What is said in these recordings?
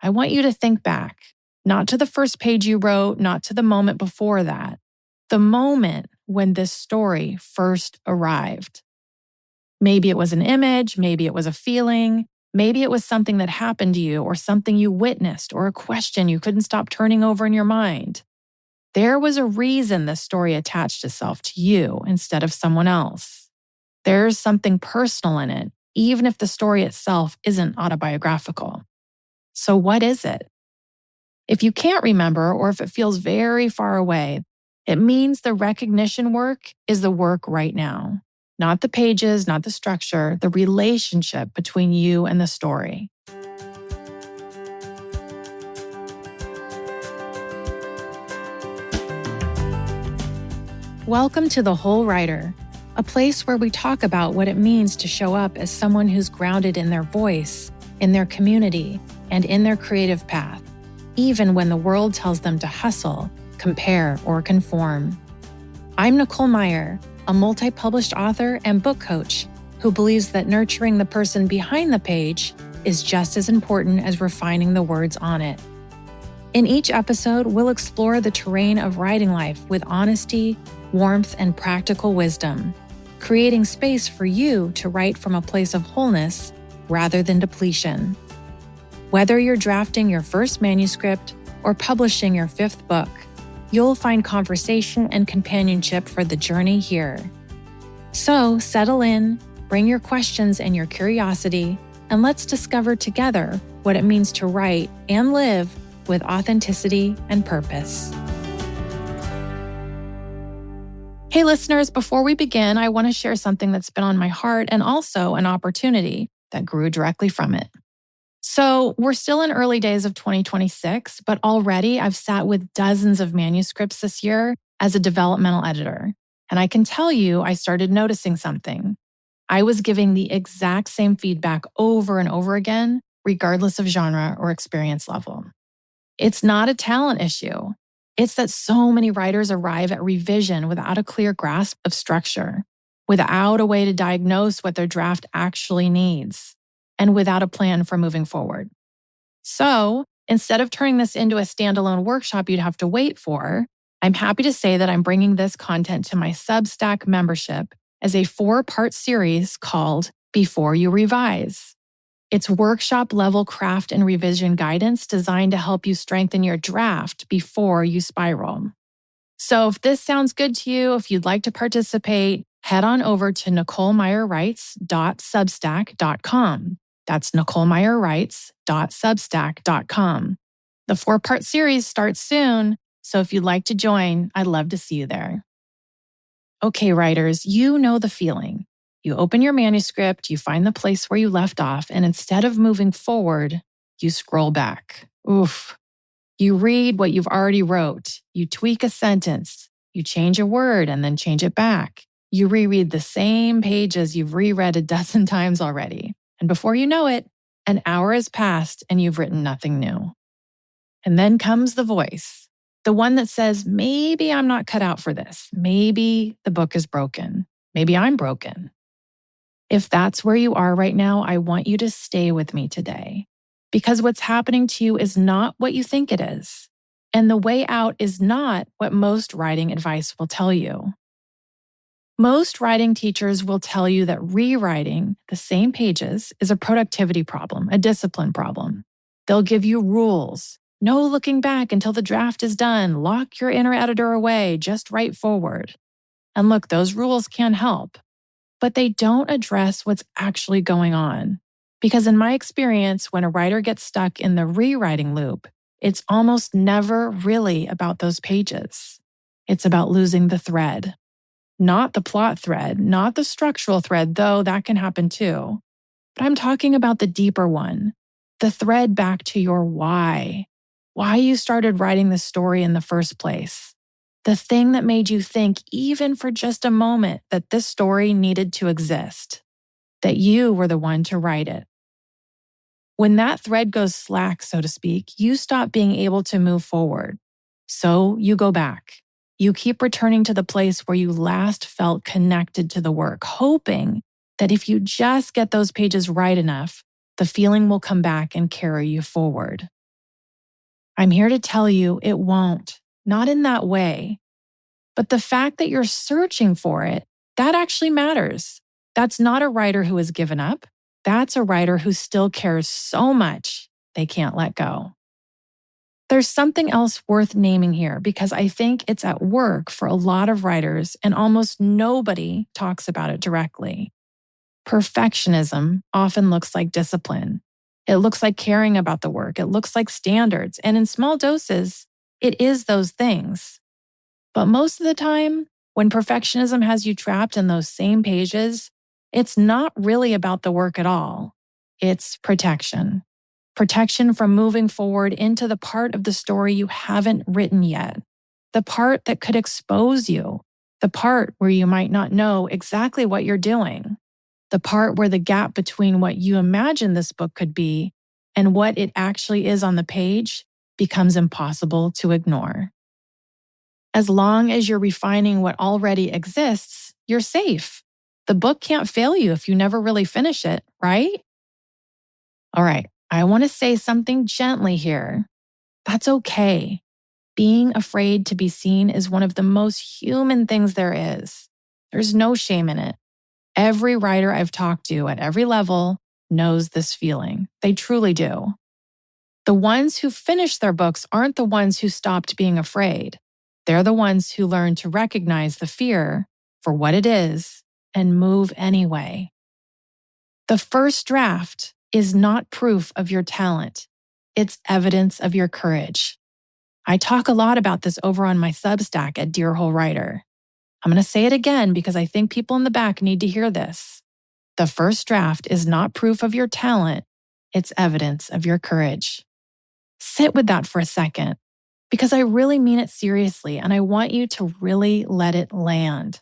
I want you to think back, not to the first page you wrote, not to the moment before that, the moment when this story first arrived. Maybe it was an image, maybe it was a feeling, maybe it was something that happened to you or something you witnessed or a question you couldn't stop turning over in your mind. There was a reason this story attached itself to you instead of someone else. There's something personal in it, even if the story itself isn't autobiographical. So what is it? If you can't remember or if it feels very far away, it means the recognition work is the work right now. Not the pages, not the structure, the relationship between you and the story. Welcome to The Whole Writer, a place where we talk about what it means to show up as someone who's grounded in their voice, in their community, and in their creative path, even when the world tells them to hustle, compare, or conform. I'm Nicole Meier, a multi-published author and book coach who believes that nurturing the person behind the page is just as important as refining the words on it. In each episode, we'll explore the terrain of writing life with honesty, warmth, and practical wisdom, creating space for you to write from a place of wholeness rather than depletion. Whether you're drafting your first manuscript or publishing your fifth book, you'll find conversation and companionship for the journey here. So settle in, bring your questions and your curiosity, and let's discover together what it means to write and live with authenticity and purpose. Hey listeners, before we begin, I want to share something that's been on my heart and also an opportunity that grew directly from it. So we're still in early days of 2026, but already I've sat with dozens of manuscripts this year as a developmental editor. And I can tell you, I started noticing something. I was giving the exact same feedback over and over again, regardless of genre or experience level. It's not a talent issue. It's that so many writers arrive at revision without a clear grasp of structure, without a way to diagnose what their draft actually needs, and without a plan for moving forward. So, instead of turning this into a standalone workshop you'd have to wait for, I'm happy to say that I'm bringing this content to my Substack membership as a 4-part series called Before You Revise. It's workshop-level craft and revision guidance designed to help you strengthen your draft before you spiral. So if this sounds good to you, if you'd like to participate, head on over to NicoleMeierWrites.substack.com. That's NicoleMeierWrites.substack.com. The 4-part series starts soon, so if you'd like to join, I'd love to see you there. Okay, writers, you know the feeling. You open your manuscript, you find the place where you left off, and instead of moving forward, you scroll back. Oof. You read what you've already wrote. You tweak a sentence. You change a word and then change it back. You reread the same pages you've reread a dozen times already. And before you know it, an hour has passed and you've written nothing new. And then comes the voice, the one that says, maybe I'm not cut out for this. Maybe the book is broken. Maybe I'm broken. If that's where you are right now, I want you to stay with me today, because what's happening to you is not what you think it is. And the way out is not what most writing advice will tell you. Most writing teachers will tell you that rewriting the same pages is a productivity problem, a discipline problem. They'll give you rules. No looking back until the draft is done. Lock your inner editor away. Just write forward. And look, those rules can help, but they don't address what's actually going on. Because in my experience, when a writer gets stuck in the rewriting loop, it's almost never really about those pages. It's about losing the thread. Not the plot thread, not the structural thread, though that can happen too. But I'm talking about the deeper one, the thread back to your why you started writing the story in the first place. The thing that made you think, even for just a moment, that this story needed to exist, that you were the one to write it. When that thread goes slack, so to speak, you stop being able to move forward. So you go back. You keep returning to the place where you last felt connected to the work, hoping that if you just get those pages right enough, the feeling will come back and carry you forward. I'm here to tell you it won't, not in that way. But the fact that you're searching for it, that actually matters. That's not a writer who has given up. That's a writer who still cares so much they can't let go. There's something else worth naming here because I think it's at work for a lot of writers and almost nobody talks about it directly. Perfectionism often looks like discipline. It looks like caring about the work. It looks like standards. And in small doses, it is those things. But most of the time, when perfectionism has you trapped in those same pages, it's not really about the work at all. It's protection. Protection from moving forward into the part of the story you haven't written yet. The part that could expose you. The part where you might not know exactly what you're doing. The part where the gap between what you imagine this book could be and what it actually is on the page becomes impossible to ignore. As long as you're refining what already exists, you're safe. The book can't fail you if you never really finish it, right? All right, I want to say something gently here. That's okay. Being afraid to be seen is one of the most human things there is. There's no shame in it. Every writer I've talked to at every level knows this feeling. They truly do. The ones who finish their books aren't the ones who stopped being afraid. They're the ones who learn to recognize the fear for what it is and move anyway. The first draft is not proof of your talent. It's evidence of your courage. I talk a lot about this over on my Substack at Dearhole Writer. I'm going to say it again because I think people in the back need to hear this. The first draft is not proof of your talent. It's evidence of your courage. Sit with that for a second because I really mean it seriously and I want you to really let it land.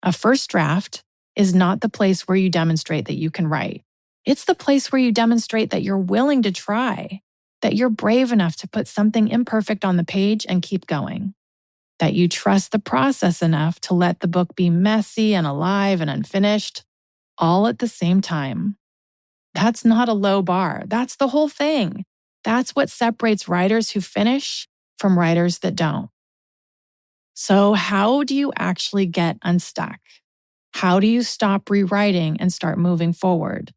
A first draft is not the place where you demonstrate that you can write. It's the place where you demonstrate that you're willing to try, that you're brave enough to put something imperfect on the page and keep going, that you trust the process enough to let the book be messy and alive and unfinished, all at the same time. That's not a low bar. That's the whole thing. That's what separates writers who finish from writers that don't. So how do you actually get unstuck? How do you stop rewriting and start moving forward?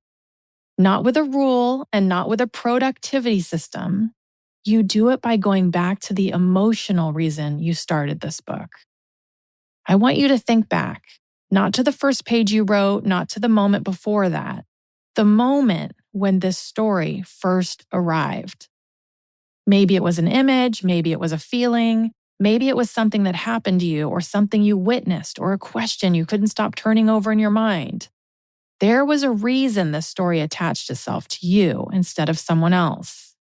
Not with a rule and not with a productivity system. You do it by going back to the emotional reason you started this book. I want you to think back, not to the first page you wrote, not to the moment before that, the moment when this story first arrived. Maybe it was an image, maybe it was a feeling, maybe it was something that happened to you or something you witnessed or a question you couldn't stop turning over in your mind. There was a reason this story attached itself to you instead of someone else.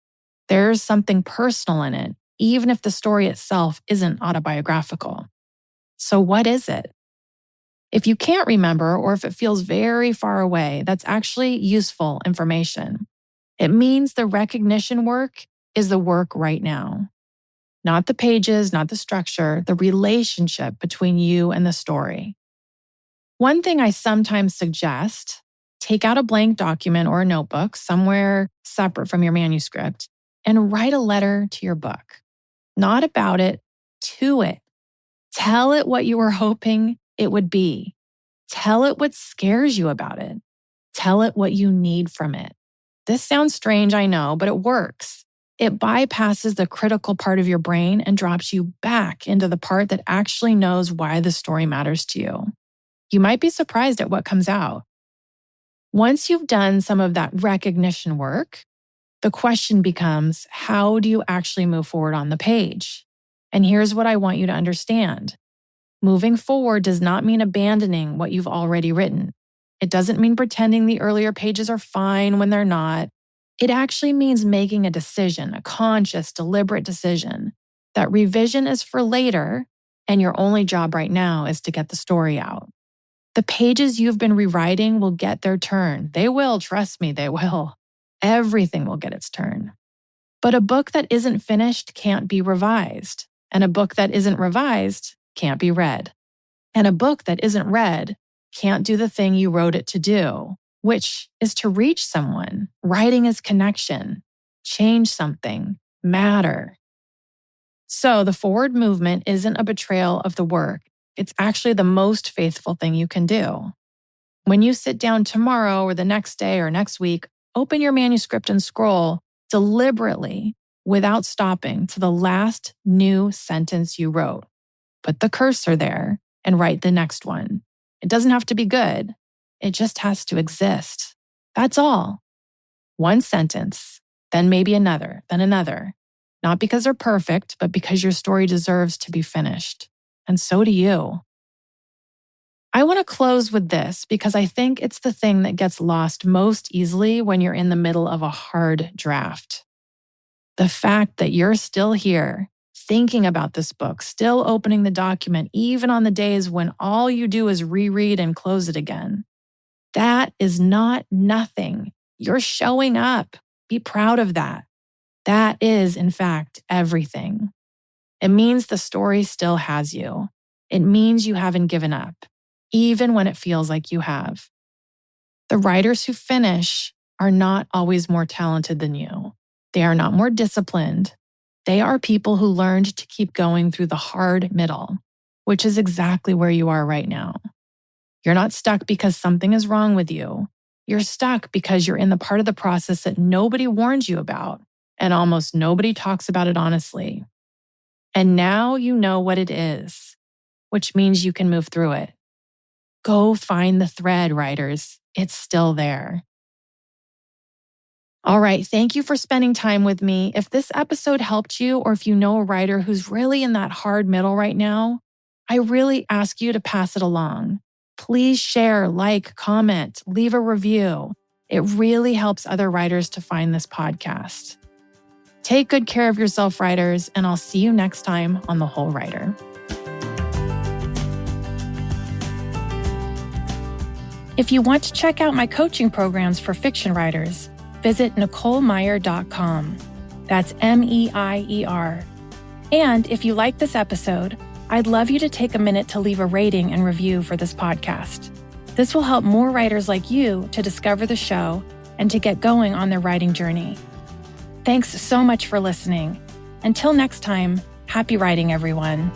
There's something personal in it, even if the story itself isn't autobiographical. So what is it? If you can't remember or if it feels very far away, that's actually useful information. It means the recognition work is the work right now. Not the pages, not the structure, the relationship between you and the story. One thing I sometimes suggest, take out a blank document or a notebook somewhere separate from your manuscript and write a letter to your book. Not about it, to it. Tell it what you were hoping it would be. Tell it what scares you about it. Tell it what you need from it. This sounds strange, I know, but it works. It bypasses the critical part of your brain and drops you back into the part that actually knows why the story matters to you. You might be surprised at what comes out. Once you've done some of that recognition work, the question becomes, how do you actually move forward on the page? And here's what I want you to understand. Moving forward does not mean abandoning what you've already written. It doesn't mean pretending the earlier pages are fine when they're not. It actually means making a decision, a conscious, deliberate decision, that revision is for later, and your only job right now is to get the story out. The pages you've been rewriting will get their turn. They will, trust me, they will. Everything will get its turn. But a book that isn't finished can't be revised. And a book that isn't revised can't be read. And a book that isn't read can't do the thing you wrote it to do, which is to reach someone. Writing is connection. Change something. matter. So the forward movement isn't a betrayal of the work. It's actually the most faithful thing you can do. When you sit down tomorrow or the next day or next week, open your manuscript and scroll deliberately without stopping to the last new sentence you wrote. Put the cursor there and write the next one. It doesn't have to be good. It just has to exist. That's all. One sentence, then maybe another, then another. Not because they're perfect, but because your story deserves to be finished. And so do you. I want to close with this because I think it's the thing that gets lost most easily when you're in the middle of a hard draft. The fact that you're still here, thinking about this book, still opening the document, even on the days when all you do is reread and close it again. That is not nothing. You're showing up. Be proud of that. That is, in fact, everything. It means the story still has you. It means you haven't given up, even when it feels like you have. The writers who finish are not always more talented than you. They are not more disciplined. They are people who learned to keep going through the hard middle, which is exactly where you are right now. You're not stuck because something is wrong with you. You're stuck because you're in the part of the process that nobody warns you about, and almost nobody talks about it honestly. And now you know what it is, which means you can move through it. Go find the thread, writers. It's still there. All right, thank you for spending time with me. If this episode helped you, or if you know a writer who's really in that hard middle right now, I really ask you to pass it along. Please share, like, comment, leave a review. It really helps other writers to find this podcast. Take good care of yourself, writers, and I'll see you next time on The Whole Writer. If you want to check out my coaching programs for fiction writers, visit NicoleMeier.com. That's MEIER. And if you like this episode, I'd love you to take a minute to leave a rating and review for this podcast. This will help more writers like you to discover the show and to get going on their writing journey. Thanks so much for listening. Until next time, happy writing, everyone.